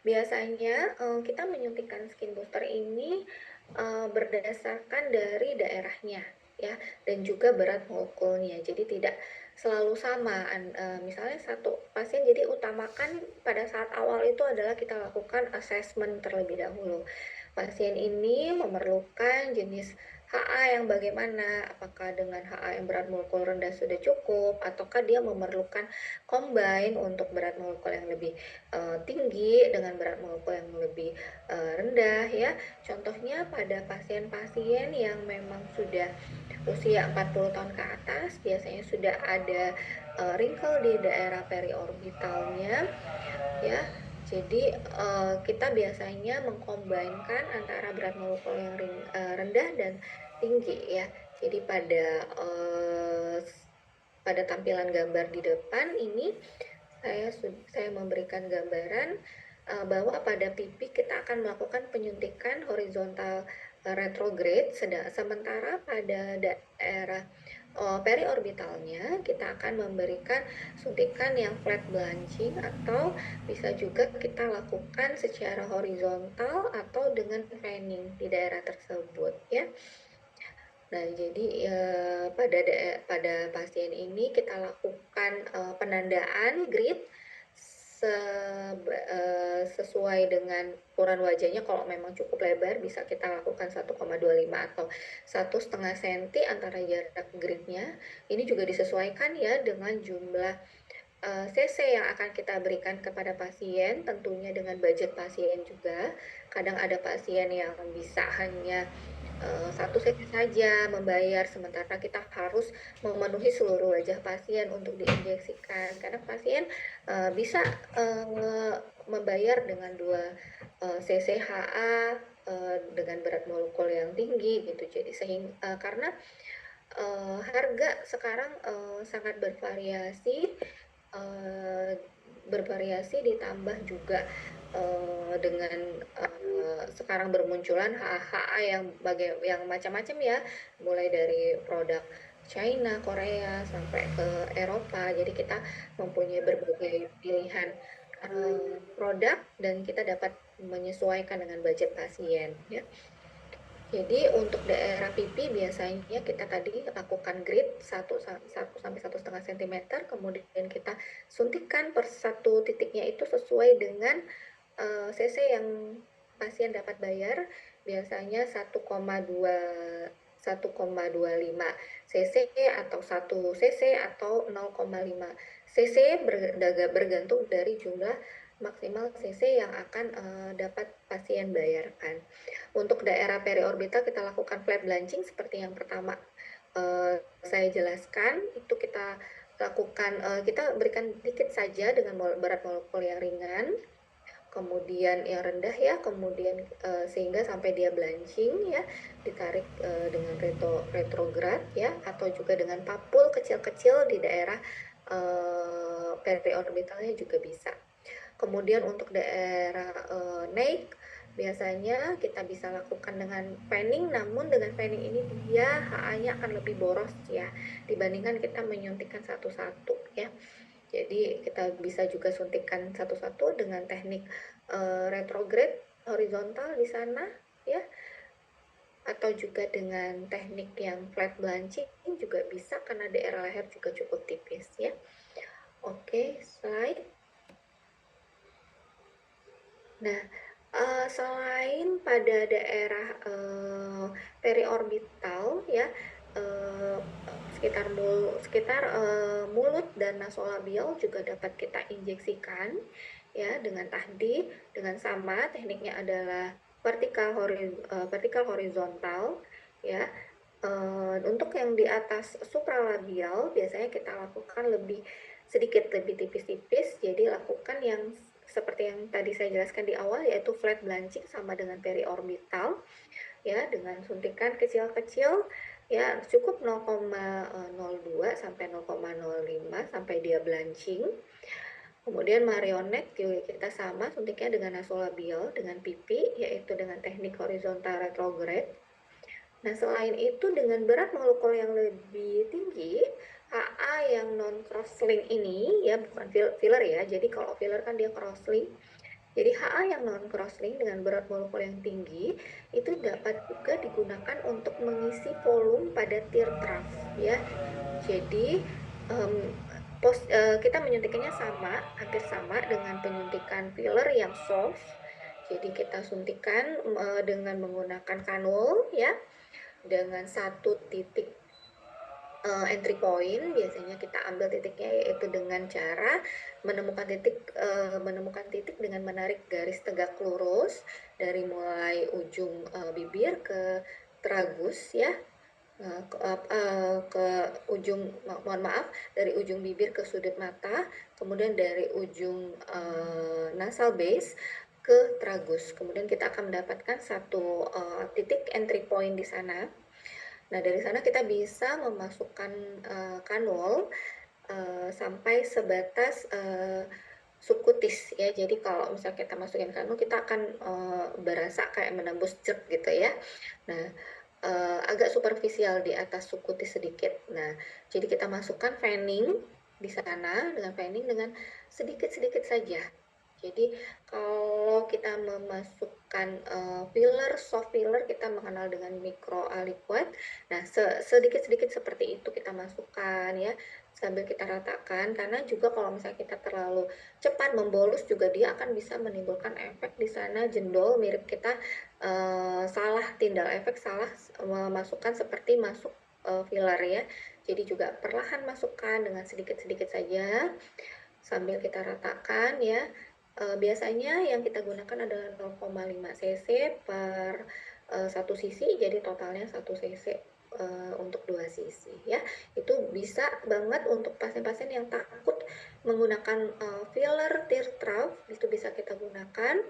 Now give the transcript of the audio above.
Biasanya, kita menyuntikkan skin booster ini, berdasarkan dari daerahnya ya, dan juga berat molekulnya. Jadi tidak selalu sama, misalnya satu pasien, jadi utamakan pada saat awal itu adalah kita lakukan assessment terlebih dahulu. Pasien ini memerlukan jenis HA yang bagaimana, apakah dengan HA yang berat molekul rendah sudah cukup, ataukah dia memerlukan combine untuk berat molekul yang lebih tinggi dengan berat molekul yang lebih rendah ya. Contohnya pada pasien-pasien yang memang sudah usia 40 tahun ke atas, biasanya sudah ada wrinkle di daerah periorbitalnya ya. Jadi kita biasanya mengkombinkan antara berat molekul yang rendah dan tinggi ya. Jadi pada tampilan gambar di depan ini saya memberikan gambaran bahwa pada pipi kita akan melakukan penyuntikan horizontal retrograde, sementara pada daerah periorbitalnya kita akan memberikan suntikan yang flat blanching, atau bisa juga kita lakukan secara horizontal atau dengan fanning di daerah tersebut ya. Nah, jadi pada pasien ini kita lakukan penandaan grid sesuai dengan ukuran wajahnya. Kalau memang cukup lebar, bisa kita lakukan 1,25 atau 1,5 cm antara jarak gridnya. Ini juga disesuaikan ya dengan jumlah CC yang akan kita berikan kepada pasien, tentunya dengan budget pasien juga. Kadang ada pasien yang bisa hanya satu sesi saja membayar, sementara kita harus memenuhi seluruh wajah pasien untuk diinjeksikan, karena pasien bisa membayar dengan 2 cc HA dengan berat molekul yang tinggi gitu. Jadi karena harga sekarang sangat bervariasi, ditambah juga dengan sekarang bermunculan HA yang macam-macam ya, mulai dari produk China, Korea sampai ke Eropa. Jadi kita mempunyai berbagai pilihan produk, dan kita dapat menyesuaikan dengan budget pasien ya. Jadi untuk daerah pipi biasanya kita tadi lakukan grid 1 sampai 1,5 cm, kemudian kita suntikan per satu titiknya itu sesuai dengan CC yang pasien dapat bayar, biasanya 1,25 cc atau 1 cc atau 0,5 cc, bergantung dari jumlah maksimal cc yang akan dapat pasien bayarkan. Untuk daerah periorbital kita lakukan flat blanching seperti yang pertama saya jelaskan. Itu kita lakukan, kita berikan dikit saja dengan berat molekul yang ringan, kemudian yang rendah ya, kemudian sehingga sampai dia blanching ya, ditarik dengan retrograd ya, atau juga dengan papul kecil-kecil di daerah periorbitalnya juga bisa. Kemudian untuk daerah naik, biasanya kita bisa lakukan dengan fanning, namun dengan fanning ini dia HA-nya akan lebih boros ya, dibandingkan kita menyuntikkan satu-satu ya. Jadi kita bisa juga suntikan satu-satu dengan teknik retrograde horizontal di sana ya, atau juga dengan teknik yang flat blanching juga bisa, karena daerah leher juga cukup tipis ya. Oke, slide. Nah, selain pada daerah periorbital ya, sekitar mulut dan nasolabial juga dapat kita injeksikan ya, dengan sama tekniknya adalah vertikal horizontal ya. Untuk yang di atas supralabial biasanya kita lakukan sedikit lebih tipis-tipis, jadi lakukan yang seperti yang tadi saya jelaskan di awal, yaitu flat blanching sama dengan periorbital ya, dengan suntikan kecil-kecil ya, cukup 0,02 sampai 0,05 sampai dia blanching. Kemudian marionette juga kita sama, suntiknya dengan nasolabial dengan pipi, yaitu dengan teknik horizontal retrograde. Nah, selain itu dengan berat molekul yang lebih tinggi, AA yang non crosslink ini ya, bukan filler ya. Jadi kalau filler kan dia crosslink. Jadi HA yang non crosslink dengan berat molekul yang tinggi itu dapat juga digunakan untuk mengisi volume pada tear trough ya. Jadi kita menyuntikannya sama, hampir sama dengan penyuntikan filler yang soft. Jadi kita suntikan dengan menggunakan kanul ya, dengan satu titik entry point. Biasanya kita ambil titiknya yaitu dengan cara menemukan titik dengan menarik garis tegak lurus dari mulai ujung bibir ke tragus ya, ke ujung, mohon maaf, dari ujung bibir ke sudut mata, kemudian dari ujung nasal base ke tragus. Kemudian kita akan mendapatkan satu titik entry point di sana. Nah, dari sana kita bisa memasukkan kanul sampai sebatas subkutis ya. Jadi kalau misalnya kita masukin kanul, kita akan berasa kayak menembus jerk gitu ya. Nah, agak superficial di atas subkutis sedikit. Nah, jadi kita masukkan fanning di sana dengan fanning dengan sedikit-sedikit saja. Jadi kalau kita memasukkan filler, soft filler, kita mengenal dengan micro aliquot. Nah, sedikit-sedikit seperti itu kita masukkan ya, sambil kita ratakan, karena juga kalau misalnya kita terlalu cepat membolus juga dia akan bisa menimbulkan efek di sana jendol, mirip kita salah tindal efek, salah memasukkan seperti masuk filler ya. Jadi juga perlahan masukkan dengan sedikit-sedikit saja sambil kita ratakan ya. Biasanya yang kita gunakan adalah 0,5 cc per 1 sisi, jadi totalnya 1 cc untuk 2 sisi ya. Itu bisa banget untuk pasien-pasien yang takut menggunakan filler tear trough, itu bisa kita gunakan.